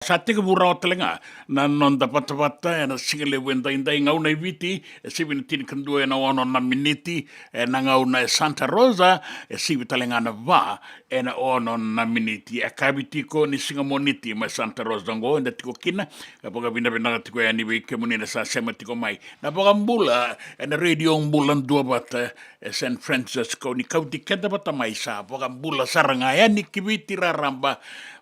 Sa tika mura o talenga, na non da pata e na singale wenda inda i ngau na viti, e sivi na tini kandua e na ono na miniti, e na ngau na Santa Rosa, e sivi talenga na va, e na ono na miniti, e kabiti ko ni singa moniti, ma Santa Rosa ngo, e na tiko kina, e poka vinda vinda tiko e aniwe ke munina sa sema tiko mai, na poka mbula, e na radio Bula Duavata, e San Francisco, ni Kauti Keda bata mai sa, poka mbula saranga, e ni kibiti raramba,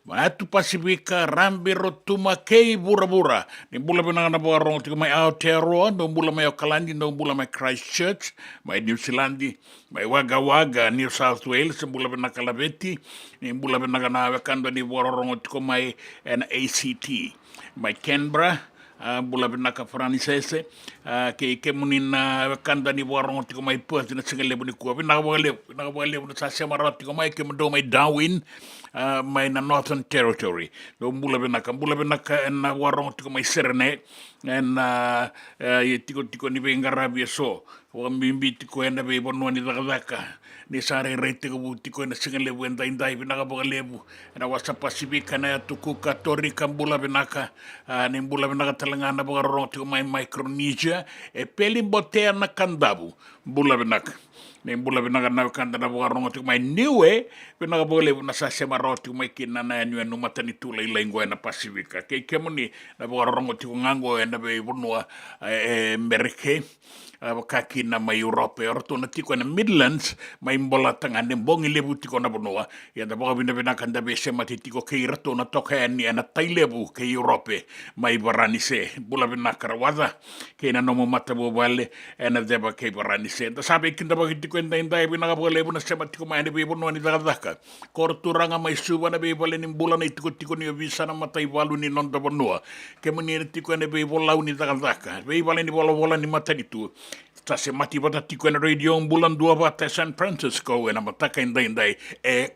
Atu Pasifika, Rambi Rotuma, Kei Bura. Ni bula pinanga po arong tiko may Aotearoa, no bula may Auckland, no bula may Christchurch, may New Zealand, may Wagga, New South Wales, bula pinaka Laveti, ni bula pinaka na wakanda ni warong tiko may ACT, may Canberra, bula pinaka Francese, ke munin wakanda ni warong tiko may Perth, na singa lebu ni kuwa, pinaka walebu na sa semara tiko may kemado may Darwin, mai na Northern Territory. Do bula benaka na warong tiko mai serene na tiko ni bengarabia so. Wa mimbi tiko ena be bono ni daka ni sare rete ko tiko na singale wenda indai benaka boga lebu na wasa Pasifika na tuku katori kambula benaka ni bula benaka talangana boga rong tiko mai Micronesia e peli botea na kandabu bula benaka. Ni bula binaga na kanda na boga rongo mai niwe binaga bole na sa sema roti mai kina na nyu no matani tula ila ingwa na Pasifika ke kemuni na boga rongo ngango na be bunwa Amerike kaki na mai Europe orto na tiko na Midlands mai mbola tanga ne bongi lebu tiko na bunwa ya da boga bina kanda be sema tiko ke rato na toka ni na tailebu ke Europe mai baranise bula bina karawada ke na no mata bo bale na deba ke baranise da sabe kinda ba tiko inda bina boga lebu na sema tiko mai ne be bunwa ni daka korturanga mai suba na be bale ni bula na tiko ni visa na mata iwalu ni non da bunwa ke muni tiko ne be bola ni daka be bale ni bola ni mata ditu ta se mati bata tiko na radio Bula Duavata San Francisco e na mataka indai e